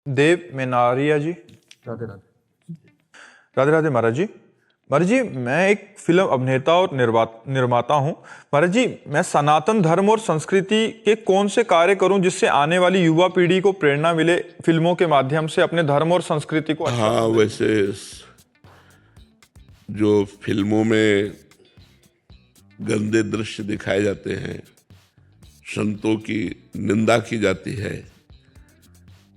देव मेनारिया जी। राधे राधे। राधे राधे महाराज जी। महाराज जी, मैं एक फिल्म अभिनेता और निर्माता हूँ। महाराज जी, मैं सनातन धर्म और संस्कृति के कौन से कार्य करूं जिससे आने वाली युवा पीढ़ी को प्रेरणा मिले फिल्मों के माध्यम से अपने धर्म और संस्कृति को अच्छा हाँ, वैसे जो फिल्मों में गंदे दृश्य दिखाए जाते हैं, संतों की निंदा की जाती है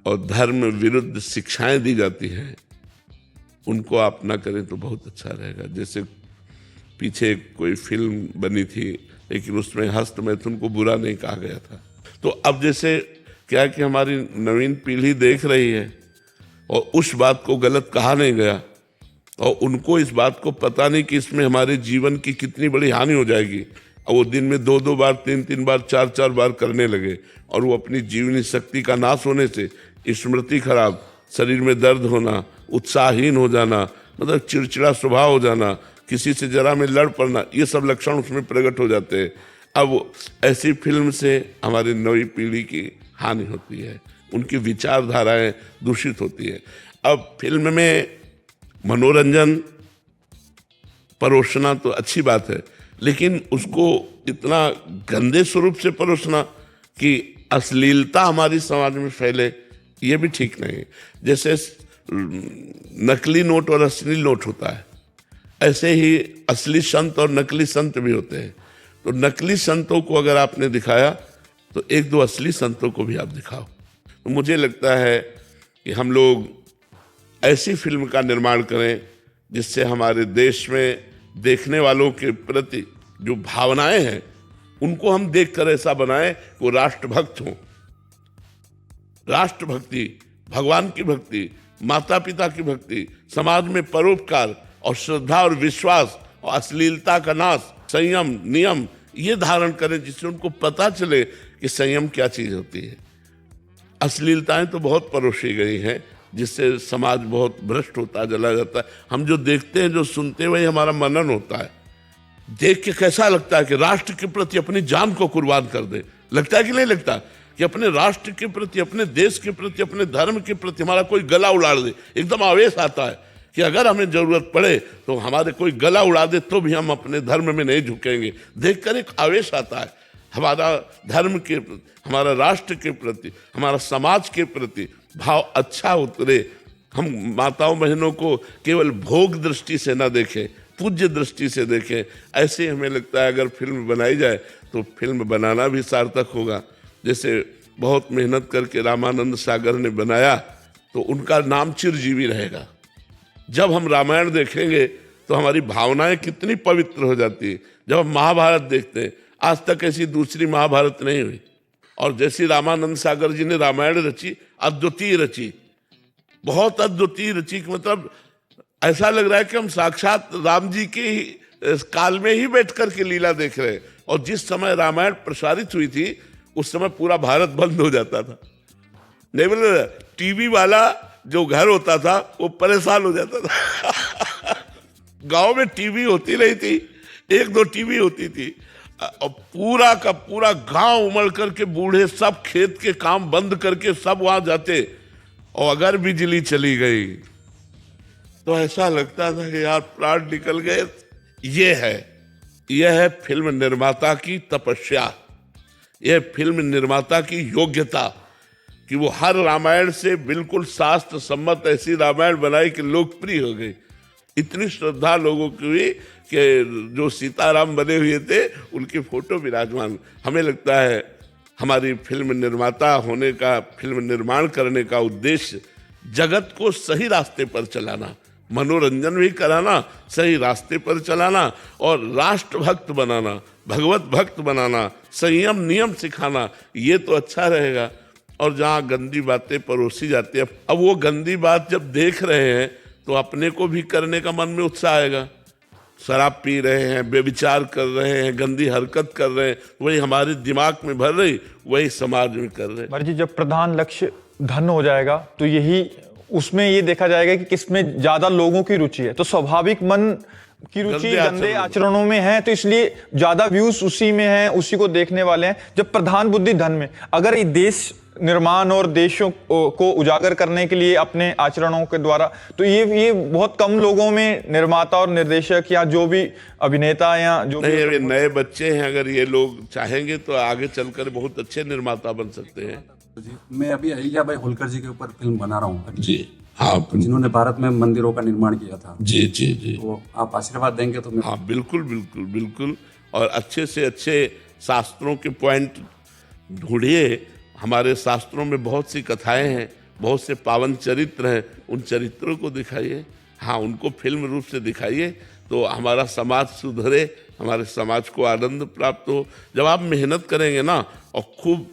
और धर्म विरुद्ध शिक्षाएं दी जाती हैं, उनको आप ना करें तो बहुत अच्छा रहेगा। जैसे पीछे कोई फिल्म बनी थी लेकिन उसमें हस्त मैथुन को बुरा नहीं कहा गया था। तो अब जैसे क्या कि हमारी नवीन पीढ़ी देख रही है और उस बात को गलत कहा नहीं गया और उनको इस बात को पता नहीं कि इसमें हमारे जीवन की कितनी बड़ी हानि हो जाएगी, और वो दिन में 2-2 बार, 3-3 बार, 4-4 बार करने लगे और वो अपनी जीवनी शक्ति का नाश होने से स्मृति खराब, शरीर में दर्द होना, उत्साहहीन हो जाना, मतलब चिड़चिड़ा स्वभाव हो जाना, किसी से जरा में लड़ पड़ना, ये सब लक्षण उसमें प्रकट हो जाते हैं। अब ऐसी फिल्म से हमारी नई पीढ़ी की हानि होती है, उनकी विचारधाराएं दूषित होती है। अब फिल्म में मनोरंजन परोसना तो अच्छी बात है, लेकिन उसको इतना गंदे स्वरूप से परोसना कि अश्लीलता हमारी समाज में फैले, ये भी ठीक नहीं है। जैसे नकली नोट और असली नोट होता है, ऐसे ही असली संत और नकली संत भी होते हैं। तो नकली संतों को अगर आपने दिखाया तो 1-2 असली संतों को भी आप दिखाओ। तो मुझे लगता है कि हम लोग ऐसी फिल्म का निर्माण करें जिससे हमारे देश में देखने वालों के प्रति जो भावनाएं हैं उनको हम देखकर ऐसा बनाएं कि वो राष्ट्रभक्त हों। राष्ट्रभक्ति, भगवान की भक्ति, माता पिता की भक्ति, समाज में परोपकार और श्रद्धा और विश्वास और अश्लीलता का नाश, संयम, नियम, ये धारण करें जिससे उनको पता चले कि संयम क्या चीज होती है। अश्लीलताएं तो बहुत परोसी गई हैं जिससे समाज बहुत भ्रष्ट होता चला जाता है। हम जो देखते हैं, जो सुनते हैं, वही हमारा मनन होता है। देख के कैसा लगता है कि राष्ट्र के प्रति अपनी जान को कुर्बान कर दे, लगता है कि नहीं लगता कि अपने राष्ट्र के प्रति, अपने देश के प्रति, अपने धर्म के प्रति हमारा कोई गला उड़ा दे, एकदम आवेश आता है कि अगर हमें जरूरत पड़े तो हमारे कोई गला उड़ा दे तो भी हम अपने धर्म में नहीं झुकेंगे। देखकर एक आवेश आता है हमारा धर्म के प्रति, हमारा राष्ट्र के प्रति, हमारा समाज के प्रति भाव अच्छा उतरे। हम माताओं बहनों को केवल भोग दृष्टि से ना देखें, पूज्य दृष्टि से देखें। ऐसे हमें लगता है अगर फिल्म बनाई जाए तो फिल्म बनाना भी सार्थक होगा। जैसे बहुत मेहनत करके रामानंद सागर ने बनाया तो उनका नाम चिरजीवी रहेगा। जब हम रामायण देखेंगे तो हमारी भावनाएं कितनी पवित्र हो जाती है। जब हम महाभारत देखते हैं, आज तक ऐसी दूसरी महाभारत नहीं हुई, और जैसी रामानंद सागर जी ने रामायण रची, अद्वितीय रची, बहुत अद्वितीय रची, मतलब ऐसा लग रहा है कि हम साक्षात राम जी के ही काल में ही बैठ करके लीला देख रहे हैं। और जिस समय रामायण प्रसारित हुई थी उस समय पूरा भारत बंद हो जाता था। नहीं बोले, टीवी वाला जो घर होता था वो परेशान हो जाता था। गांव में टीवी होती नहीं थी, 1-2 टीवी होती थी और पूरा का पूरा गांव उमड़ करके बूढ़े सब खेत के काम बंद करके सब वहां जाते, और अगर बिजली चली गई तो ऐसा लगता था कि यार प्राण निकल गए। यह है फिल्म निर्माता की तपस्या, यह फिल्म निर्माता की योग्यता कि वो हर रामायण से बिल्कुल शास्त्र सम्मत ऐसी रामायण बनाई कि लोकप्रिय हो गई। इतनी श्रद्धा लोगों की हुई कि जो सीताराम बने हुए थे उनकी फोटो विराजमान। हमें लगता है हमारी फिल्म निर्माता होने का, फिल्म निर्माण करने का उद्देश्य जगत को सही रास्ते पर चलाना, मनोरंजन भी कराना, सही रास्ते पर चलाना और राष्ट्रभक्त बनाना, भगवत भक्त बनाना, संयम नियम सिखाना, ये तो अच्छा रहेगा। और जहाँ गंदी बातें परोसी जाती है, अब वो गंदी बात जब देख रहे हैं तो अपने को भी करने का मन में उत्साह आएगा। शराब पी रहे हैं, बेविचार कर रहे हैं, गंदी हरकत कर रहे हैं, वही हमारे दिमाग में भर रही, वही समाज में कर रहे हैं। जी, जब प्रधान लक्ष्य धन हो जाएगा तो यही उसमें ये देखा जाएगा कि किसमें ज्यादा लोगों की रुचि है। तो स्वाभाविक मन की रुचि गंदे आचरणों में है, तो इसलिए ज्यादा व्यूज उसी में है, उसी को देखने वाले हैं। जब प्रधान बुद्धि धन में, अगर ये देश निर्माण और देशों को उजागर करने के लिए अपने आचरणों के द्वारा। तो ये बहुत कम लोगों में निर्माता और निर्देशक या जो भी अभिनेता या जो नहीं, ये नए बच्चे हैं, अगर ये लोग चाहेंगे तो आगे चलकर बहुत अच्छे निर्माता बन सकते हैं। जी, मैं अभी अहिल्या बाई होलकर जी के ऊपर फिल्म बना रहा हूँ, जी हाँ, जिन्होंने भारत में मंदिरों का निर्माण किया था। जी जी जी, तो आप आशीर्वाद देंगे तो मैं। हाँ बिल्कुल बिल्कुल बिल्कुल। और अच्छे से अच्छे शास्त्रों के पॉइंट ढूंढिए। हमारे शास्त्रों में बहुत सी कथाएं हैं, बहुत से पावन चरित्र हैं, उन चरित्रों को दिखाइए। हाँ, उनको फिल्म रूप से दिखाइए तो हमारा समाज सुधरे, हमारे समाज को आनंद प्राप्त हो। जब आप मेहनत करेंगे ना और खूब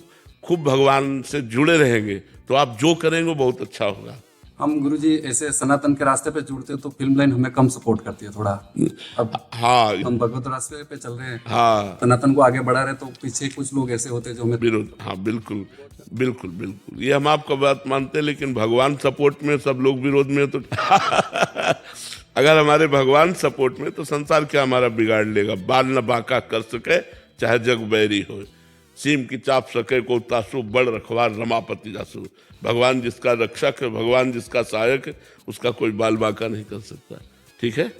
खूब भगवान से जुड़े रहेंगे तो आप जो करेंगे वो बहुत अच्छा होगा। हम गुरुजी ऐसे सनातन के रास्ते पे जुड़ते तो फिल्म लाइन हमें कम सपोर्ट करती है थोड़ा। अब हाँ, हम भगवत रास्ते पे चल रहे हैं, हाँ, सनातन को आगे बढ़ा रहे, तो पीछे कुछ लोग ऐसे होते हैं जो हमें विरोध। हाँ बिल्कुल बिल्कुल बिल्कुल, ये हम आपका बात मानते हैं, लेकिन भगवान सपोर्ट में सब लोग विरोध में तो अगर हमारे भगवान सपोर्ट में तो संसार क्या हमारा बिगाड़ लेगा। बाल न बांका कर सके चाहे जग बैरी हो, सीम की चाप सके को तासु, बड़ रखवार रमापति जासु। भगवान जिसका रक्षक है, भगवान जिसका सहायक है, उसका कोई बाल बांका नहीं कर सकता। ठीक है।